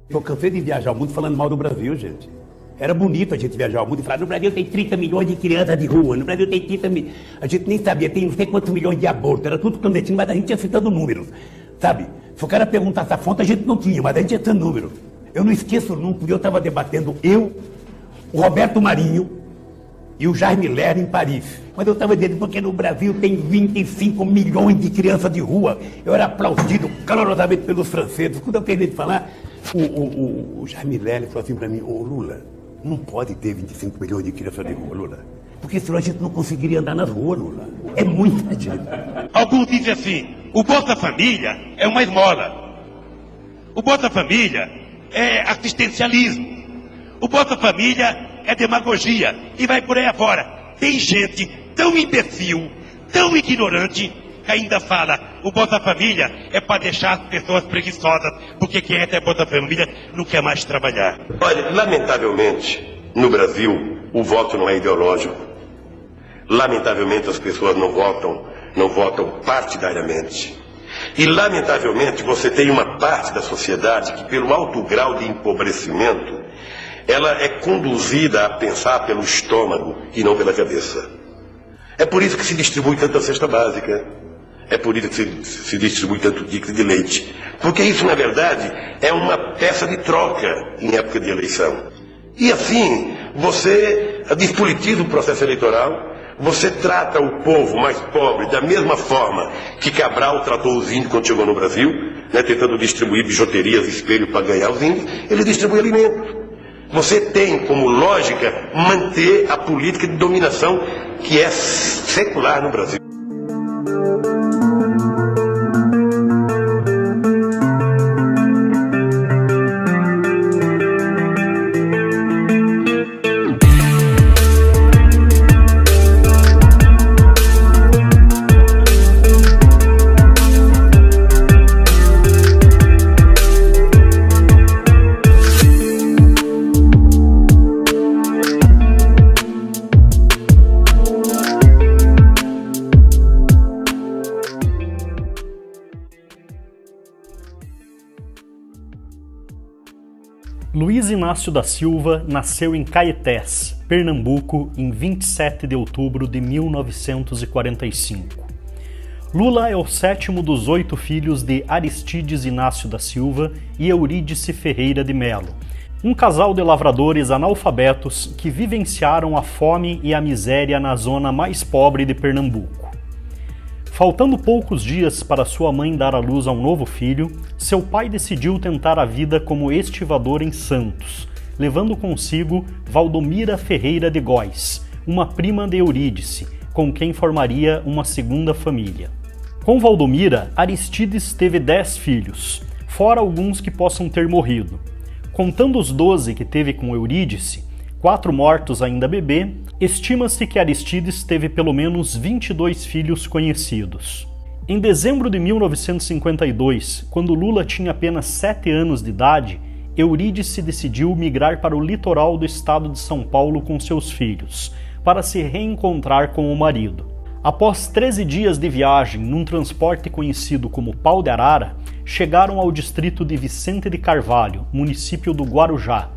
Eu cansei de viajar ao mundo falando mal do Brasil, gente. Era bonito a gente viajar ao mundo e falar, no Brasil tem 30 milhões de crianças de rua, no Brasil tem 30 milhões... A gente nem sabia, tem não sei quantos milhões de abortos, era tudo clandestino, mas a gente ia citando números, sabe? Se o cara perguntasse a fonte, a gente não tinha, mas a gente ia citando números. Eu não esqueço nunca, porque eu estava debatendo, o Roberto Marinho e o Jaime Lerner em Paris. Mas eu estava dizendo, porque no Brasil tem 25 milhões de crianças de rua. Eu era aplaudido calorosamente pelos franceses. Quando eu terminei de falar, o Jaime Lerner falou assim para mim, ô Lula, não pode ter 25 milhões de crianças de rua, Lula. Porque senão a gente não conseguiria andar nas ruas, Lula. É muita gente. Alguns dizem assim, o Bolsa Família é uma esmola. O Bolsa Família é assistencialismo. O Bolsa Família é demagogia. E vai por aí afora. Tem gente tão imbecil, tão ignorante, que ainda fala, o Bolsa Família é para deixar as pessoas preguiçosas, porque quem é Bolsa Família não quer mais trabalhar. Olha, lamentavelmente, no Brasil, o voto não é ideológico. Lamentavelmente, as pessoas não votam partidariamente. E, lamentavelmente, você tem uma parte da sociedade que, pelo alto grau de empobrecimento, ela é conduzida a pensar pelo estômago e não pela cabeça. É por isso que se distribui tanta cesta básica. É por isso que se distribui tanto ticket de leite. Porque isso, na verdade, é uma peça de troca em época de eleição. E assim, você despolitiza o processo eleitoral, você trata o povo mais pobre da mesma forma que Cabral tratou os índios quando chegou no Brasil, né, tentando distribuir bijuterias, espelho para ganhar os índios, ele distribui alimento. Você tem como lógica manter a política de dominação que é secular no Brasil. Luiz Inácio da Silva nasceu em Caetés, Pernambuco, em 27 de outubro de 1945. Lula é o sétimo dos 8 filhos de Aristides Inácio da Silva e Eurídice Ferreira de Melo, um casal de lavradores analfabetos que vivenciaram a fome e a miséria na zona mais pobre de Pernambuco. Faltando poucos dias para sua mãe dar à luz a um novo filho, seu pai decidiu tentar a vida como estivador em Santos, levando consigo Valdomira Ferreira de Góes, uma prima de Eurídice, com quem formaria uma segunda família. Com Valdomira, Aristides teve 10 filhos, fora alguns que possam ter morrido. Contando os 12 que teve com Eurídice, 4 mortos ainda bebê, estima-se que Aristides teve pelo menos 22 filhos conhecidos. Em dezembro de 1952, quando Lula tinha apenas 7 anos de idade, Eurídice decidiu migrar para o litoral do estado de São Paulo com seus filhos, para se reencontrar com o marido. Após 13 dias de viagem num transporte conhecido como Pau de Arara, chegaram ao distrito de Vicente de Carvalho, município do Guarujá,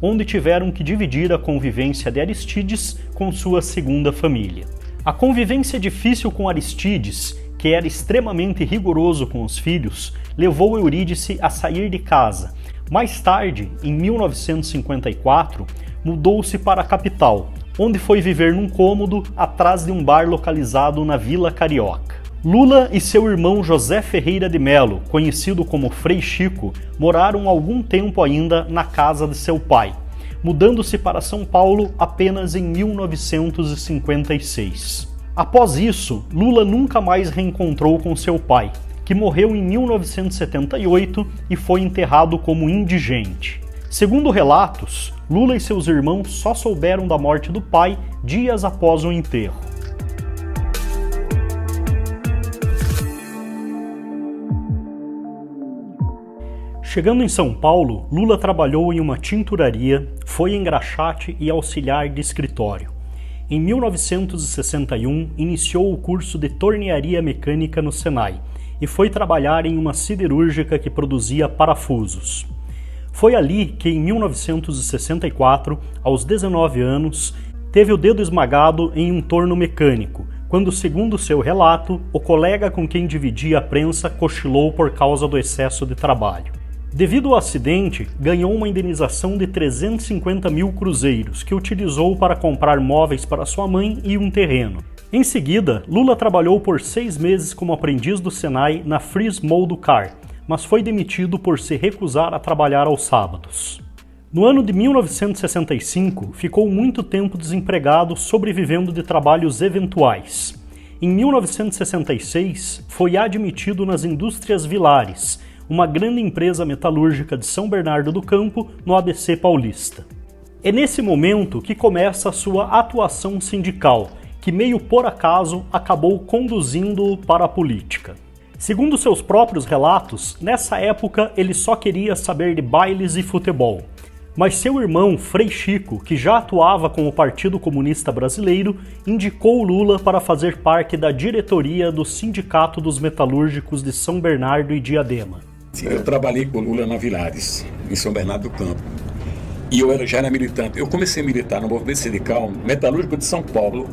onde tiveram que dividir a convivência de Aristides com sua segunda família. A convivência difícil com Aristides, que era extremamente rigoroso com os filhos, levou Eurídice a sair de casa. Mais tarde, em 1954, mudou-se para a capital, onde foi viver num cômodo atrás de um bar localizado na Vila Carioca. Lula e seu irmão José Ferreira de Melo, conhecido como Frei Chico, moraram algum tempo ainda na casa de seu pai, mudando-se para São Paulo apenas em 1956. Após isso, Lula nunca mais reencontrou com seu pai, que morreu em 1978 e foi enterrado como indigente. Segundo relatos, Lula e seus irmãos só souberam da morte do pai dias após o enterro. Chegando em São Paulo, Lula trabalhou em uma tinturaria, foi engraxate e auxiliar de escritório. Em 1961, iniciou o curso de tornearia mecânica no Senai e foi trabalhar em uma siderúrgica que produzia parafusos. Foi ali que, em 1964, aos 19 anos, teve o dedo esmagado em um torno mecânico, quando, segundo seu relato, o colega com quem dividia a prensa cochilou por causa do excesso de trabalho. Devido ao acidente, ganhou uma indenização de 350 mil cruzeiros, que utilizou para comprar móveis para sua mãe e um terreno. Em seguida, Lula trabalhou por 6 meses como aprendiz do Senai na Fries Mold Car, mas foi demitido por se recusar a trabalhar aos sábados. No ano de 1965, ficou muito tempo desempregado, sobrevivendo de trabalhos eventuais. Em 1966, foi admitido nas Indústrias Vilares, uma grande empresa metalúrgica de São Bernardo do Campo, no ABC paulista. É nesse momento que começa a sua atuação sindical, que meio por acaso acabou conduzindo-o para a política. Segundo seus próprios relatos, nessa época ele só queria saber de bailes e futebol. Mas seu irmão, Frei Chico, que já atuava com o Partido Comunista Brasileiro, indicou Lula para fazer parte da diretoria do Sindicato dos Metalúrgicos de São Bernardo e Diadema. Eu trabalhei com o Lula na Vilares, em São Bernardo do Campo. E eu já era militante. Eu comecei a militar no movimento sindical metalúrgico de São Paulo.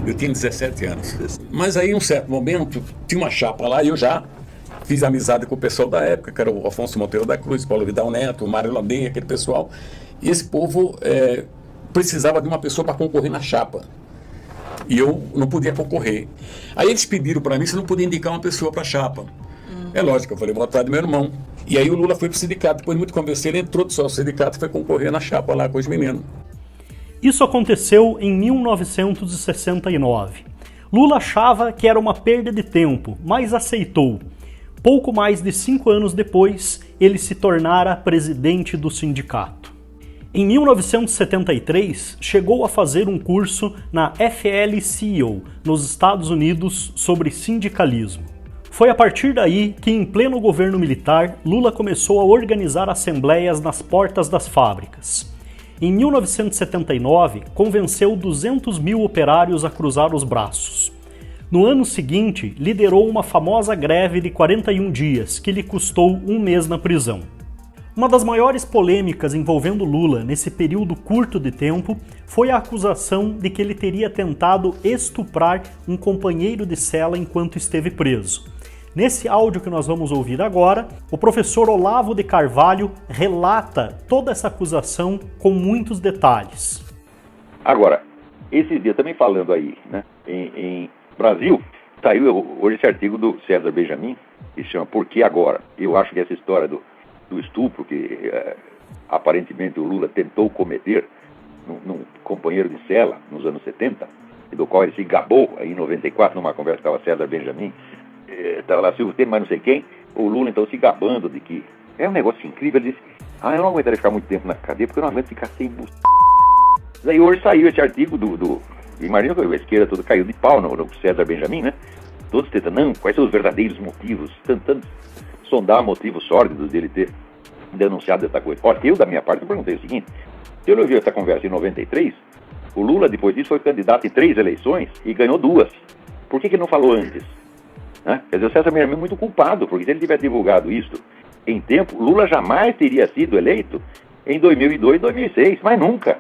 Eu tinha 17 anos. Mas aí, em um certo momento, tinha uma chapa lá e eu já fiz amizade com o pessoal da época, que era o Afonso Monteiro da Cruz, Paulo Vidal Neto, o Mário Landim, aquele pessoal. E esse povo precisava de uma pessoa para concorrer na chapa. E eu não podia concorrer. Aí eles pediram para mim se não podia indicar uma pessoa para a chapa. É lógico, eu falei, vou atrás do meu irmão. E aí o Lula foi para o sindicato. Depois de muito conversar, ele entrou do seu sindicato e foi concorrer na chapa lá com os meninos. Isso aconteceu em 1969. Lula achava que era uma perda de tempo, mas aceitou. Pouco mais de 5 anos depois, ele se tornara presidente do sindicato. Em 1973, chegou a fazer um curso na FL-CIO, nos Estados Unidos, sobre sindicalismo. Foi a partir daí que, em pleno governo militar, Lula começou a organizar assembleias nas portas das fábricas. Em 1979, convenceu 200 mil operários a cruzar os braços. No ano seguinte, liderou uma famosa greve de 41 dias, que lhe custou 1 mês na prisão. Uma das maiores polêmicas envolvendo Lula nesse período curto de tempo foi a acusação de que ele teria tentado estuprar um companheiro de cela enquanto esteve preso. Nesse áudio que nós vamos ouvir agora, o professor Olavo de Carvalho relata toda essa acusação com muitos detalhes. Agora, esse dia também falando aí, né, em Brasil, saiu hoje esse artigo do César Benjamin, que se chama Por que Agora? Eu acho que essa história do estupro que aparentemente o Lula tentou cometer num companheiro de cela nos anos 70, e do qual ele se gabou aí em 94, numa conversa com o César Benjamin, estava lá Silvio Temer, mas não sei quem, o Lula então se gabando de que é um negócio incrível. Ele disse, eu não aguentaria ficar muito tempo na cadeia porque eu não aguento ficar sem bus. Daí hoje saiu esse artigo imagina que a esquerda toda caiu de pau no César Benjamin, né? Todos tentando, quais são os verdadeiros motivos, tentando sondar motivos sórdidos dele ter denunciado essa coisa. Olha, eu da minha parte eu perguntei o seguinte, se eu ouvi essa conversa em 93, o Lula depois disso foi candidato em 3 eleições e ganhou 2. Por que não falou antes? Quer dizer, o César Benjamin é muito culpado, porque se ele tivesse divulgado isso em tempo, Lula jamais teria sido eleito em 2002 e 2006, mas nunca.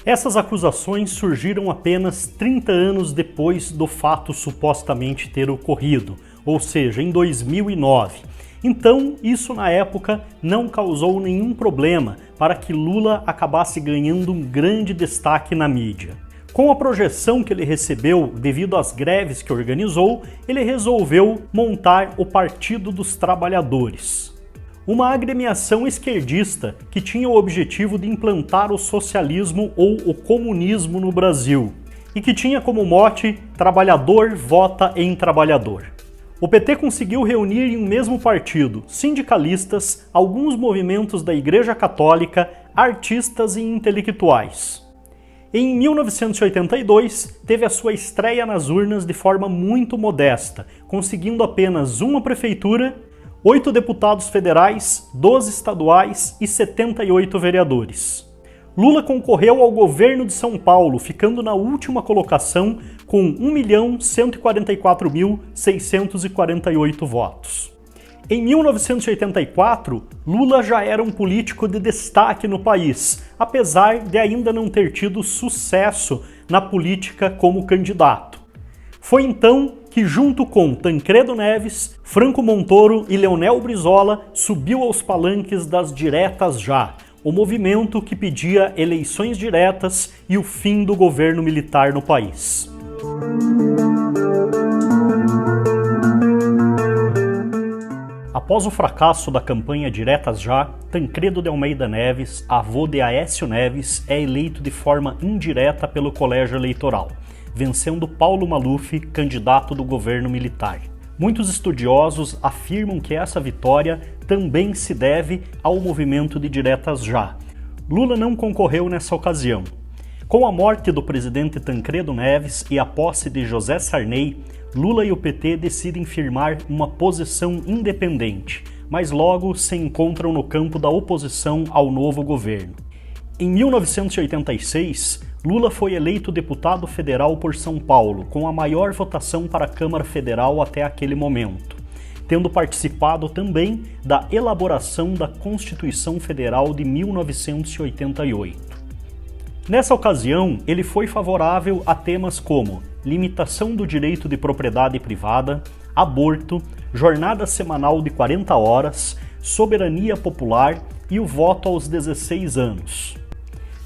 Essas acusações surgiram apenas 30 anos depois do fato supostamente ter ocorrido, ou seja, em 2009. Então, isso na época não causou nenhum problema para que Lula acabasse ganhando um grande destaque na mídia. Com a projeção que ele recebeu devido às greves que organizou, ele resolveu montar o Partido dos Trabalhadores, uma agremiação esquerdista que tinha o objetivo de implantar o socialismo ou o comunismo no Brasil, e que tinha como mote "Trabalhador vota em trabalhador". O PT conseguiu reunir em um mesmo partido sindicalistas, alguns movimentos da Igreja Católica, artistas e intelectuais. Em 1982, teve a sua estreia nas urnas de forma muito modesta, conseguindo apenas uma prefeitura, 8 deputados federais, 12 estaduais e 78 vereadores. Lula concorreu ao governo de São Paulo, ficando na última colocação com 1.144.648 votos. Em 1984, Lula já era um político de destaque no país, apesar de ainda não ter tido sucesso na política como candidato. Foi então que, junto com Tancredo Neves, Franco Montoro e Leonel Brizola, subiu aos palanques das Diretas Já, o movimento que pedia eleições diretas e o fim do governo militar no país. Após o fracasso da campanha Diretas Já, Tancredo de Almeida Neves, avô de Aécio Neves, é eleito de forma indireta pelo colégio eleitoral, vencendo Paulo Maluf, candidato do governo militar. Muitos estudiosos afirmam que essa vitória também se deve ao movimento de Diretas Já. Lula não concorreu nessa ocasião. Com a morte do presidente Tancredo Neves e a posse de José Sarney, Lula e o PT decidem firmar uma posição independente, mas logo se encontram no campo da oposição ao novo governo. Em 1986, Lula foi eleito deputado federal por São Paulo, com a maior votação para a Câmara Federal até aquele momento, tendo participado também da elaboração da Constituição Federal de 1988. Nessa ocasião, ele foi favorável a temas como limitação do direito de propriedade privada, aborto, jornada semanal de 40 horas, soberania popular e o voto aos 16 anos.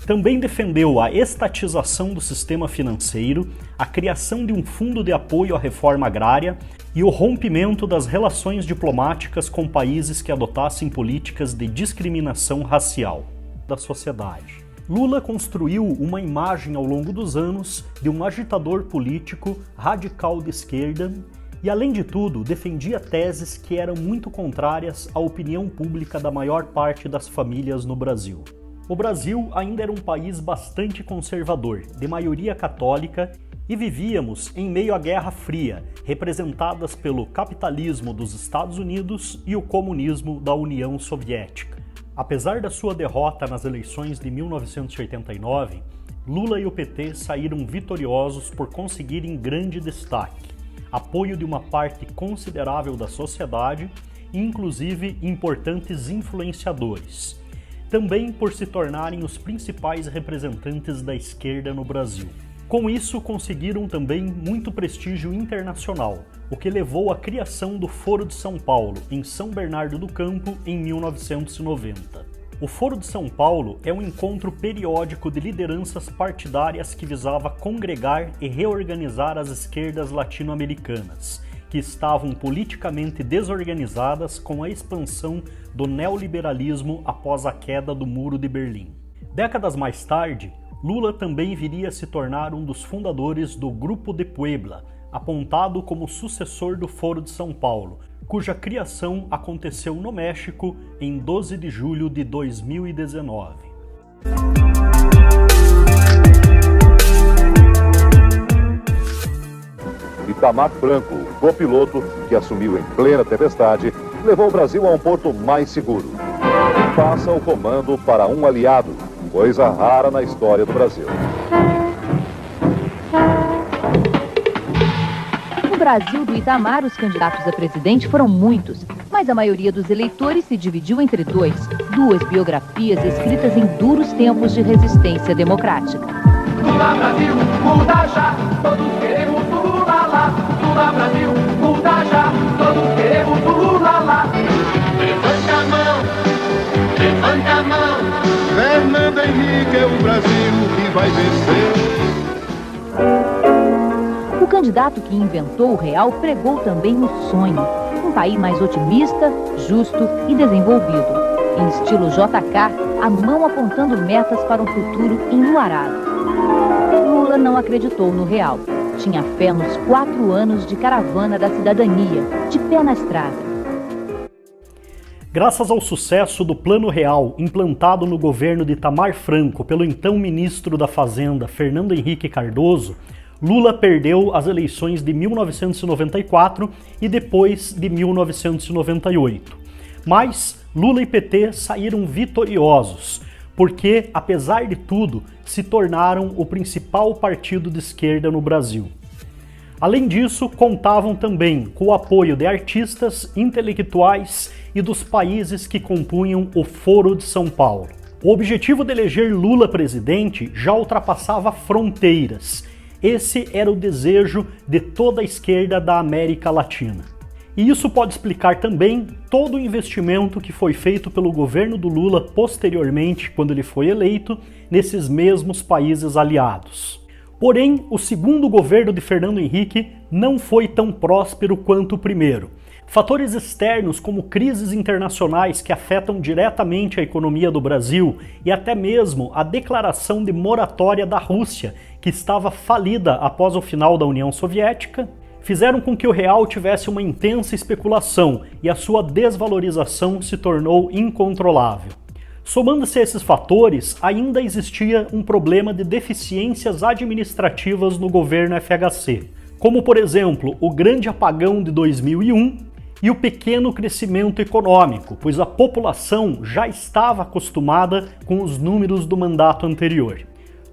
Também defendeu a estatização do sistema financeiro, a criação de um fundo de apoio à reforma agrária e o rompimento das relações diplomáticas com países que adotassem políticas de discriminação racial da sociedade. Lula construiu uma imagem ao longo dos anos de um agitador político radical de esquerda e, além de tudo, defendia teses que eram muito contrárias à opinião pública da maior parte das famílias no Brasil. O Brasil ainda era um país bastante conservador, de maioria católica, e vivíamos em meio à Guerra Fria, representadas pelo capitalismo dos Estados Unidos e o comunismo da União Soviética. Apesar da sua derrota nas eleições de 1989, Lula e o PT saíram vitoriosos por conseguirem grande destaque, apoio de uma parte considerável da sociedade e inclusive importantes influenciadores, também por se tornarem os principais representantes da esquerda no Brasil. Com isso, conseguiram também muito prestígio internacional, o que levou à criação do Foro de São Paulo, em São Bernardo do Campo, em 1990. O Foro de São Paulo é um encontro periódico de lideranças partidárias que visava congregar e reorganizar as esquerdas latino-americanas, que estavam politicamente desorganizadas com a expansão do neoliberalismo após a queda do Muro de Berlim. Décadas mais tarde, Lula também viria a se tornar um dos fundadores do Grupo de Puebla, apontado como sucessor do Foro de São Paulo, cuja criação aconteceu no México em 12 de julho de 2019. Itamar Franco, o copiloto que assumiu em plena tempestade, levou o Brasil a um porto mais seguro. Passa o comando para um aliado, coisa rara na história do Brasil. No Brasil do Itamar, os candidatos a presidente foram muitos, mas a maioria dos eleitores se dividiu entre duas biografias escritas em duros tempos de resistência democrática. Lula Brasil, muda já, todos queremos o Lula lá. Lula Brasil, muda já, todos queremos o Lula lá. Levanta a mão, Fernando Henrique é o Brasil que vai vencer. O candidato que inventou o real pregou também o sonho, um país mais otimista, justo e desenvolvido. Em estilo JK, a mão apontando metas para um futuro enluarado. Lula não acreditou no real. Tinha fé nos 4 anos de caravana da cidadania, de pé na estrada. Graças ao sucesso do Plano Real implantado no governo de Itamar Franco pelo então ministro da Fazenda, Fernando Henrique Cardoso, Lula perdeu as eleições de 1994 e depois de 1998. Mas Lula e PT saíram vitoriosos, porque, apesar de tudo, se tornaram o principal partido de esquerda no Brasil. Além disso, contavam também com o apoio de artistas, intelectuais e dos países que compunham o Foro de São Paulo. O objetivo de eleger Lula presidente já ultrapassava fronteiras. Esse era o desejo de toda a esquerda da América Latina. E isso pode explicar também todo o investimento que foi feito pelo governo do Lula posteriormente, quando ele foi eleito, nesses mesmos países aliados. Porém, o segundo governo de Fernando Henrique não foi tão próspero quanto o primeiro. Fatores externos como crises internacionais que afetam diretamente a economia do Brasil e até mesmo a declaração de moratória da Rússia, que estava falida após o final da União Soviética, fizeram com que o real tivesse uma intensa especulação e a sua desvalorização se tornou incontrolável. Somando-se a esses fatores, ainda existia um problema de deficiências administrativas no governo FHC, como por exemplo o grande apagão de 2001 e o pequeno crescimento econômico, pois a população já estava acostumada com os números do mandato anterior.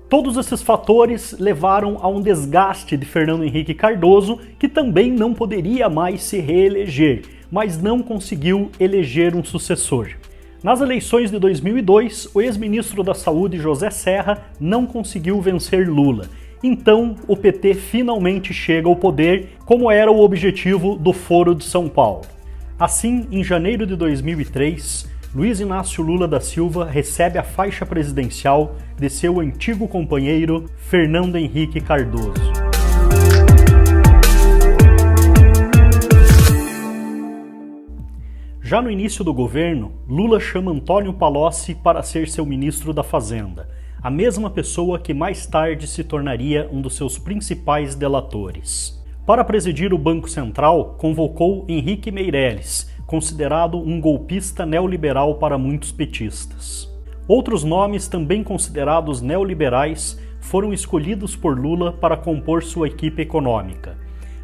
Todos esses fatores levaram a um desgaste de Fernando Henrique Cardoso, que também não poderia mais se reeleger, mas não conseguiu eleger um sucessor. Nas eleições de 2002, o ex-ministro da Saúde, José Serra, não conseguiu vencer Lula. Então, o PT finalmente chega ao poder, como era o objetivo do Foro de São Paulo. Assim, em janeiro de 2003, Luiz Inácio Lula da Silva recebe a faixa presidencial de seu antigo companheiro, Fernando Henrique Cardoso. Já no início do governo, Lula chama Antônio Palocci para ser seu ministro da Fazenda, a mesma pessoa que mais tarde se tornaria um dos seus principais delatores. Para presidir o Banco Central, convocou Henrique Meirelles, considerado um golpista neoliberal para muitos petistas. Outros nomes também considerados neoliberais foram escolhidos por Lula para compor sua equipe econômica.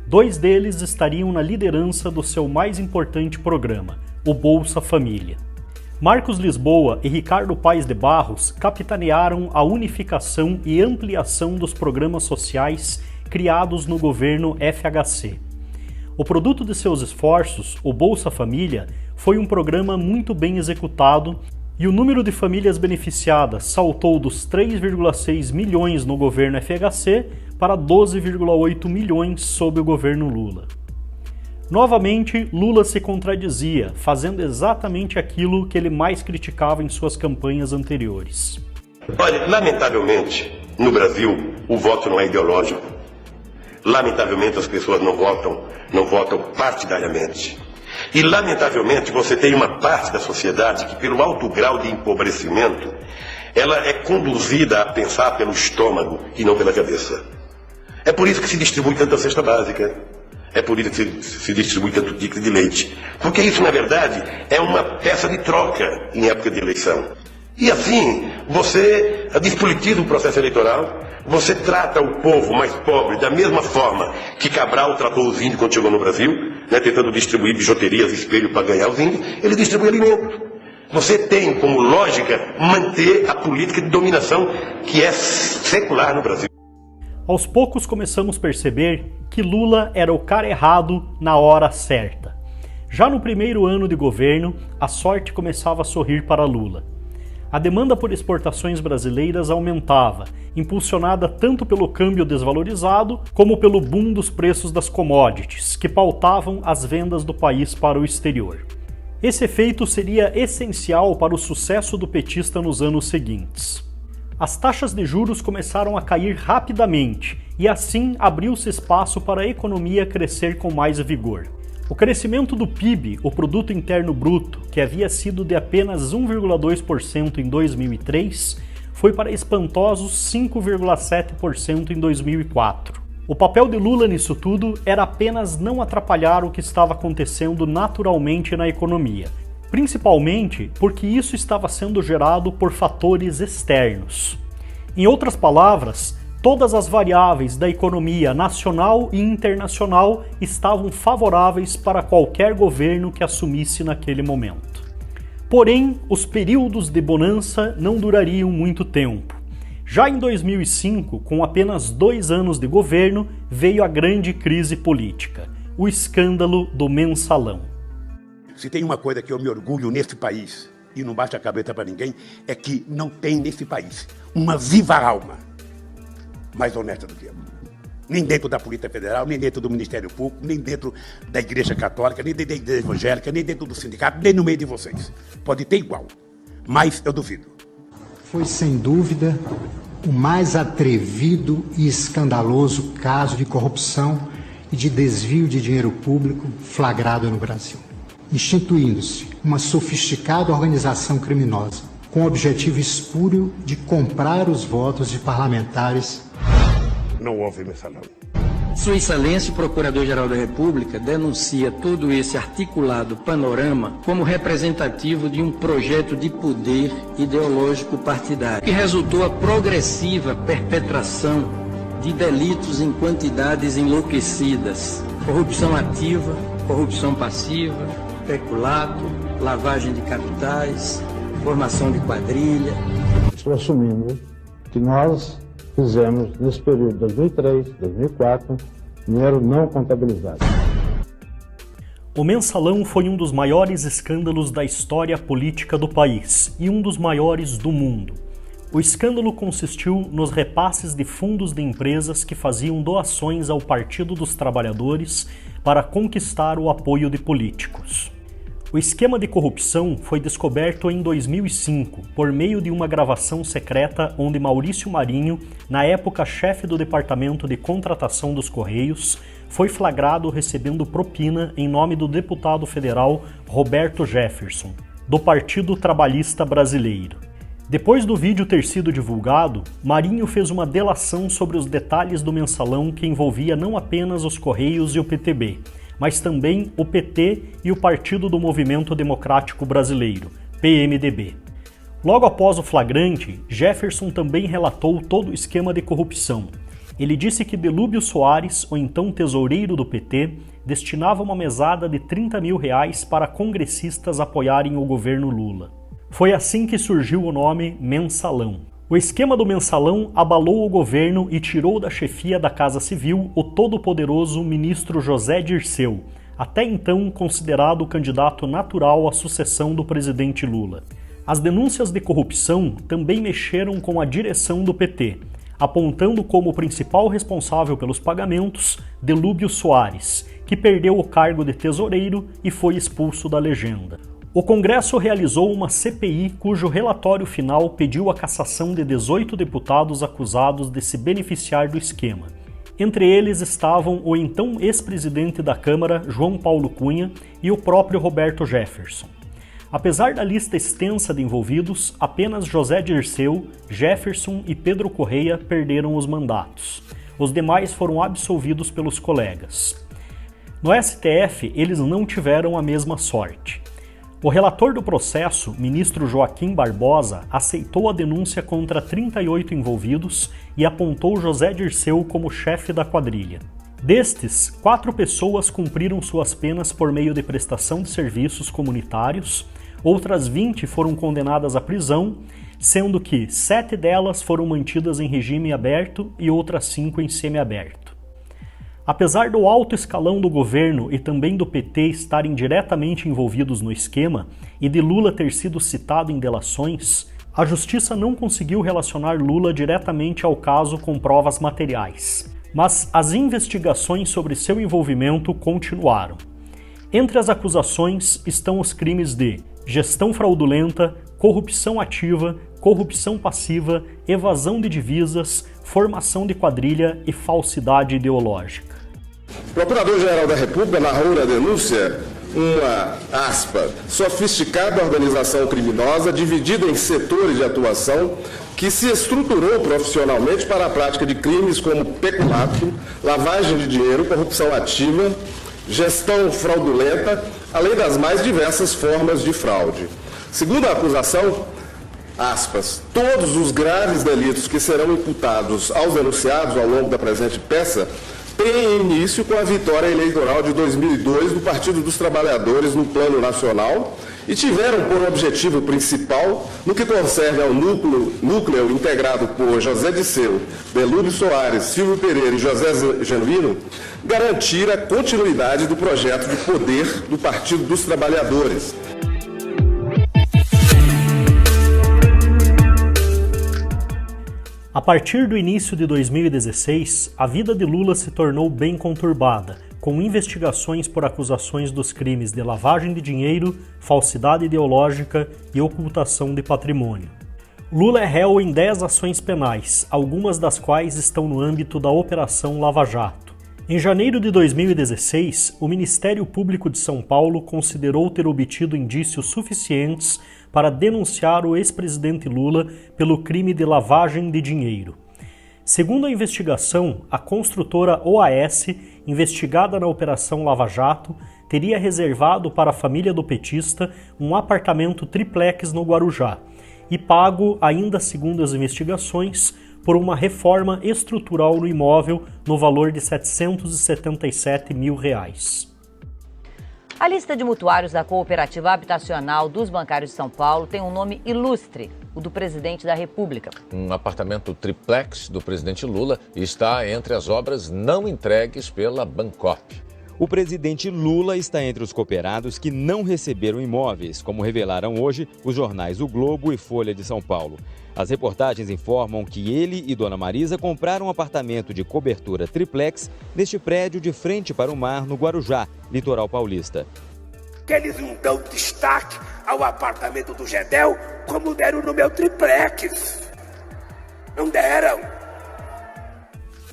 2 deles estariam na liderança do seu mais importante programa, o Bolsa Família. Marcos Lisboa e Ricardo Paes de Barros capitanearam a unificação e ampliação dos programas sociais criados no governo FHC. O produto de seus esforços, o Bolsa Família, foi um programa muito bem executado e o número de famílias beneficiadas saltou dos 3,6 milhões no governo FHC para 12,8 milhões sob o governo Lula. Novamente, Lula se contradizia, fazendo exatamente aquilo que ele mais criticava em suas campanhas anteriores. Olha, lamentavelmente, no Brasil, o voto não é ideológico. Lamentavelmente, as pessoas não votam partidariamente. E, lamentavelmente, você tem uma parte da sociedade que, pelo alto grau de empobrecimento, ela é conduzida a pensar pelo estômago e não pela cabeça. É por isso que se distribui tanta cesta básica. É por isso que se distribui tanto ticket de leite. Porque isso, na verdade, é uma peça de troca em época de eleição. E assim, você despolitiza o processo eleitoral, você trata o povo mais pobre da mesma forma que Cabral tratou os índios quando chegou no Brasil, né, tentando distribuir bijuterias, espelho para ganhar os índios, ele distribui alimento. Você tem como lógica manter a política de dominação que é secular no Brasil. Aos poucos começamos a perceber que Lula era o cara errado na hora certa. Já no primeiro ano de governo, a sorte começava a sorrir para Lula. A demanda por exportações brasileiras aumentava, impulsionada tanto pelo câmbio desvalorizado como pelo boom dos preços das commodities, que pautavam as vendas do país para o exterior. Esse efeito seria essencial para o sucesso do petista nos anos seguintes. As taxas de juros começaram a cair rapidamente e assim abriu-se espaço para a economia crescer com mais vigor. O crescimento do PIB, o Produto Interno Bruto, que havia sido de apenas 1,2% em 2003, foi para espantosos 5,7% em 2004. O papel de Lula nisso tudo era apenas não atrapalhar o que estava acontecendo naturalmente na economia, principalmente porque isso estava sendo gerado por fatores externos. Em outras palavras, todas as variáveis da economia nacional e internacional estavam favoráveis para qualquer governo que assumisse naquele momento. Porém, os períodos de bonança não durariam muito tempo. Já em 2005, com apenas 2 anos de governo, veio a grande crise política, o escândalo do Mensalão. Se tem uma coisa que eu me orgulho nesse país, e não baixa a cabeça para ninguém, é que não tem nesse país uma viva alma mais honesta do que eu. Nem dentro da Polícia Federal, nem dentro do Ministério Público, nem dentro da Igreja Católica, nem dentro da Igreja Evangélica, nem dentro do sindicato, nem no meio de vocês. Pode ter igual, mas eu duvido. Foi, sem dúvida, o mais atrevido e escandaloso caso de corrupção e de desvio de dinheiro público flagrado no Brasil, instituindo-se uma sofisticada organização criminosa com o objetivo espúrio de comprar os votos de parlamentares. Não houve mensalão. Sua Excelência, o Procurador-Geral da República, denuncia todo esse articulado panorama como representativo de um projeto de poder ideológico partidário, que resultou a progressiva perpetração de delitos em quantidades enlouquecidas: corrupção ativa, corrupção passiva, peculato, lavagem de capitais, formação de quadrilha. Estou assumindo que nós fizemos, nesse período de 2003, 2004, dinheiro não contabilizado. O Mensalão foi um dos maiores escândalos da história política do país e um dos maiores do mundo. O escândalo consistiu nos repasses de fundos de empresas que faziam doações ao Partido dos Trabalhadores para conquistar o apoio de políticos. O esquema de corrupção foi descoberto em 2005 por meio de uma gravação secreta onde Maurício Marinho, na época chefe do Departamento de Contratação dos Correios, foi flagrado recebendo propina em nome do deputado federal Roberto Jefferson, do Partido Trabalhista Brasileiro. Depois do vídeo ter sido divulgado, Marinho fez uma delação sobre os detalhes do mensalão que envolvia não apenas os Correios e o PTB, mas também o PT e o Partido do Movimento Democrático Brasileiro, PMDB. Logo após o flagrante, Jefferson também relatou todo o esquema de corrupção. Ele disse que Delúbio Soares, o então tesoureiro do PT, destinava uma mesada de R$30 mil para congressistas apoiarem o governo Lula. Foi assim que surgiu o nome Mensalão. O esquema do Mensalão abalou o governo e tirou da chefia da Casa Civil o todo-poderoso ministro José Dirceu, até então considerado o candidato natural à sucessão do presidente Lula. As denúncias de corrupção também mexeram com a direção do PT, apontando como principal responsável pelos pagamentos Delúbio Soares, que perdeu o cargo de tesoureiro e foi expulso da legenda. O Congresso realizou uma CPI cujo relatório final pediu a cassação de 18 deputados acusados de se beneficiar do esquema. Entre eles estavam o então ex-presidente da Câmara, João Paulo Cunha, e o próprio Roberto Jefferson. Apesar da lista extensa de envolvidos, apenas José Dirceu, Jefferson e Pedro Correia perderam os mandatos. Os demais foram absolvidos pelos colegas. No STF, eles não tiveram a mesma sorte. O relator do processo, ministro Joaquim Barbosa, aceitou a denúncia contra 38 envolvidos e apontou José Dirceu como chefe da quadrilha. Destes, 4 pessoas cumpriram suas penas por meio de prestação de serviços comunitários, outras 20 foram condenadas à prisão, sendo que 7 delas foram mantidas em regime aberto e outras 5 em semiaberto. Apesar do alto escalão do governo e também do PT estarem diretamente envolvidos no esquema e de Lula ter sido citado em delações, a justiça não conseguiu relacionar Lula diretamente ao caso com provas materiais. Mas as investigações sobre seu envolvimento continuaram. Entre as acusações estão os crimes de gestão fraudulenta, corrupção ativa, corrupção passiva, evasão de divisas, formação de quadrilha e falsidade ideológica. O Procurador-Geral da República narrou na denúncia uma, aspa, sofisticada organização criminosa dividida em setores de atuação que se estruturou profissionalmente para a prática de crimes como peculato, lavagem de dinheiro, corrupção ativa, gestão fraudulenta, além das mais diversas formas de fraude. Segundo a acusação, aspas, todos os graves delitos que serão imputados aos denunciados ao longo da presente peça tem início com a vitória eleitoral de 2002 do Partido dos Trabalhadores no plano nacional e tiveram por objetivo principal, no que concerne ao núcleo integrado por José Disseu, Delúbio Soares, Silvio Pereira e José Genuíno, garantir a continuidade do projeto de poder do Partido dos Trabalhadores. A partir do início de 2016, a vida de Lula se tornou bem conturbada, com investigações por acusações dos crimes de lavagem de dinheiro, falsidade ideológica e ocultação de patrimônio. Lula é réu em 10 ações penais, algumas das quais estão no âmbito da Operação Lava Jato. Em janeiro de 2016, o Ministério Público de São Paulo considerou ter obtido indícios suficientes para denunciar o ex-presidente Lula pelo crime de lavagem de dinheiro. Segundo a investigação, a construtora OAS, investigada na Operação Lava Jato, teria reservado para a família do petista um apartamento triplex no Guarujá e pago, ainda segundo as investigações, por uma reforma estrutural no imóvel no valor de R$ 777 mil. A lista de mutuários da Cooperativa Habitacional dos Bancários de São Paulo tem um nome ilustre, o do presidente da República. Um apartamento triplex do presidente Lula está entre as obras não entregues pela Bancorp. O presidente Lula está entre os cooperados que não receberam imóveis, como revelaram hoje os jornais O Globo e Folha de São Paulo. As reportagens informam que ele e Dona Marisa compraram um apartamento de cobertura triplex neste prédio de frente para o mar no Guarujá, litoral paulista. Que eles não dão destaque ao apartamento do Gedel como deram no meu triplex. Não deram.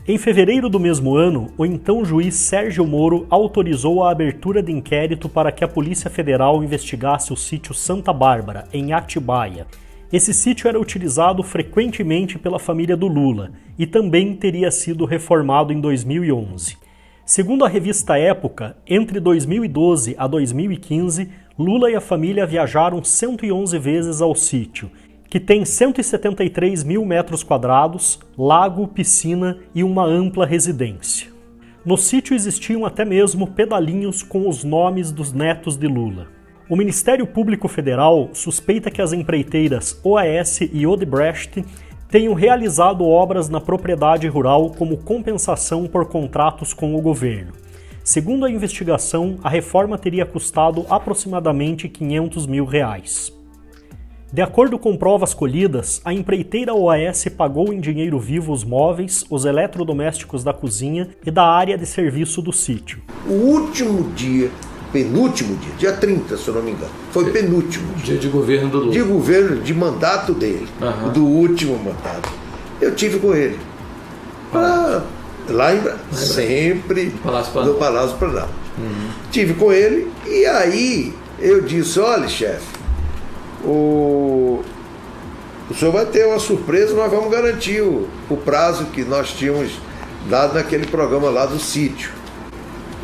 Em fevereiro do mesmo ano, o então juiz Sérgio Moro autorizou a abertura de inquérito para que a Polícia Federal investigasse o sítio Santa Bárbara, em Atibaia. Esse sítio era utilizado frequentemente pela família do Lula e também teria sido reformado em 2011. Segundo a revista Época, entre 2012 a 2015, Lula e a família viajaram 111 vezes ao sítio, que tem 173 mil metros quadrados, lago, piscina e uma ampla residência. No sítio existiam até mesmo pedalinhos com os nomes dos netos de Lula. O Ministério Público Federal suspeita que as empreiteiras OAS e Odebrecht tenham realizado obras na propriedade rural como compensação por contratos com o governo. Segundo a investigação, a reforma teria custado aproximadamente R$ 500 mil. De acordo com provas colhidas, a empreiteira OAS pagou em dinheiro vivo os móveis, os eletrodomésticos da cozinha e da área de serviço do sítio. O último dia, penúltimo dia, dia 30, se eu não me engano, foi penúltimo dia de governo do Lula. De governo, de mandato dele, do último mandato. Eu tive com ele. Lá em Brasília, sempre no Palácio Planalto. Tive com ele e aí eu disse, olha, chefe, o senhor vai ter uma surpresa, nós vamos garantir o prazo que nós tínhamos dado naquele programa lá do sítio.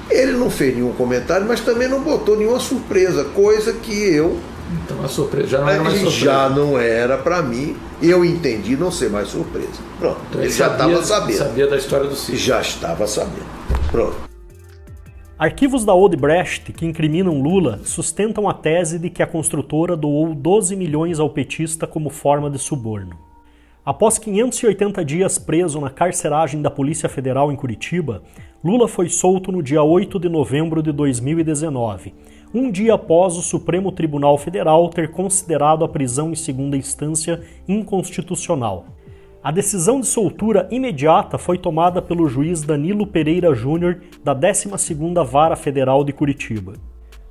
Ele não fez nenhum comentário, mas também não botou nenhuma surpresa, coisa que eu... Então a surpresa já não era mais surpresa. Já não era para mim, eu entendi não ser mais surpresa. Pronto, então ele já estava sabendo. Sabia da história do sítio. Já estava sabendo. Pronto. Arquivos da Odebrecht que incriminam Lula sustentam a tese de que a construtora doou 12 milhões ao petista como forma de suborno. Após 580 dias preso na carceragem da Polícia Federal em Curitiba, Lula foi solto no dia 8 de novembro de 2019, um dia após o Supremo Tribunal Federal ter considerado a prisão em segunda instância inconstitucional. A decisão de soltura imediata foi tomada pelo juiz Danilo Pereira Júnior, da 12ª Vara Federal de Curitiba.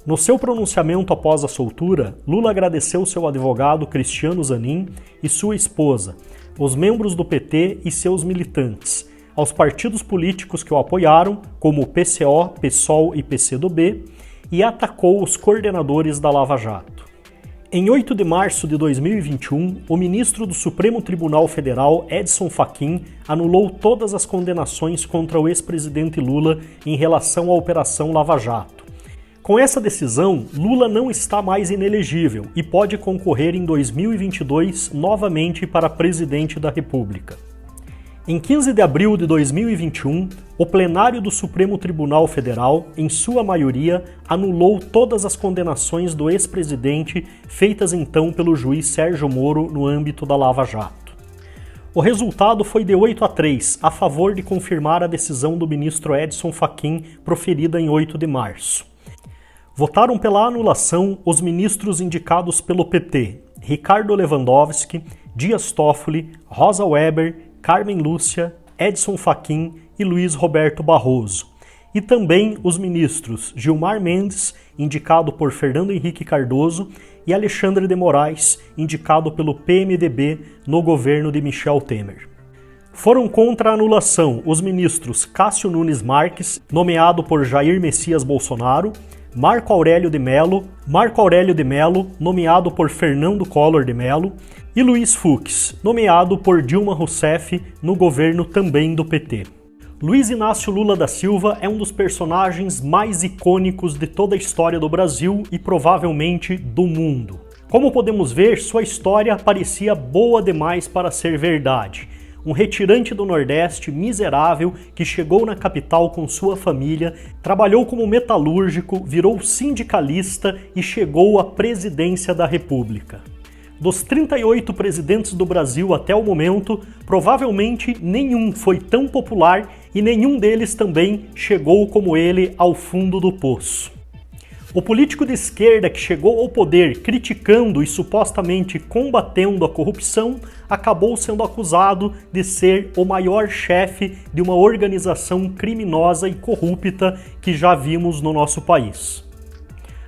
No seu pronunciamento após a soltura, Lula agradeceu seu advogado Cristiano Zanin e sua esposa, os membros do PT e seus militantes, aos partidos políticos que o apoiaram, como o PCO, PSOL e PCdoB, e atacou os coordenadores da Lava Jato. Em 8 de março de 2021, o ministro do Supremo Tribunal Federal, Edson Fachin, anulou todas as condenações contra o ex-presidente Lula em relação à Operação Lava Jato. Com essa decisão, Lula não está mais inelegível e pode concorrer em 2022 novamente para presidente da República. Em 15 de abril de 2021, o plenário do Supremo Tribunal Federal, em sua maioria, anulou todas as condenações do ex-presidente feitas então pelo juiz Sérgio Moro no âmbito da Lava Jato. O resultado foi de 8-3, a favor de confirmar a decisão do ministro Edson Fachin, proferida em 8 de março. Votaram pela anulação os ministros indicados pelo PT, Ricardo Lewandowski, Dias Toffoli, Rosa Weber, Carmen Lúcia, Edson Fachin e Luiz Roberto Barroso, e também os ministros Gilmar Mendes, indicado por Fernando Henrique Cardoso, e Alexandre de Moraes, indicado pelo PMDB no governo de Michel Temer. Foram contra a anulação os ministros Cássio Nunes Marques, nomeado por Jair Messias Bolsonaro, Marco Aurélio de Mello, nomeado por Fernando Collor de Mello, e Luiz Fux, nomeado por Dilma Rousseff no governo também do PT. Luiz Inácio Lula da Silva é um dos personagens mais icônicos de toda a história do Brasil e provavelmente do mundo. Como podemos ver, sua história parecia boa demais para ser verdade. Um retirante do Nordeste miserável que chegou na capital com sua família, trabalhou como metalúrgico, virou sindicalista e chegou à presidência da República. Dos 38 presidentes do Brasil até o momento, provavelmente nenhum foi tão popular e nenhum deles também chegou como ele ao fundo do poço. O político de esquerda que chegou ao poder criticando e supostamente combatendo a corrupção acabou sendo acusado de ser o maior chefe de uma organização criminosa e corrupta que já vimos no nosso país.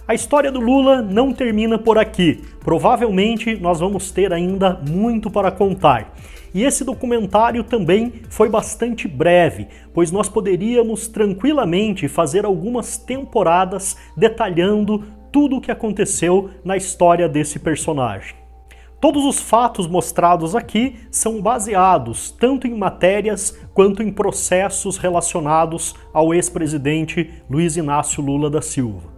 A história do Lula não termina por aqui. Provavelmente nós vamos ter ainda muito para contar. E esse documentário também foi bastante breve, pois nós poderíamos tranquilamente fazer algumas temporadas detalhando tudo o que aconteceu na história desse personagem. Todos os fatos mostrados aqui são baseados tanto em matérias quanto em processos relacionados ao ex-presidente Luiz Inácio Lula da Silva.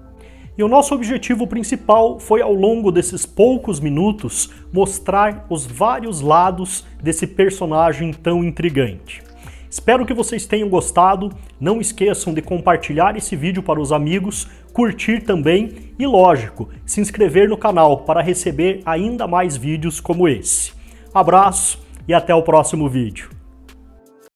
E o nosso objetivo principal foi, ao longo desses poucos minutos, mostrar os vários lados desse personagem tão intrigante. Espero que vocês tenham gostado, não esqueçam de compartilhar esse vídeo para os amigos, curtir também e, lógico, se inscrever no canal para receber ainda mais vídeos como esse. Abraço e até o próximo vídeo.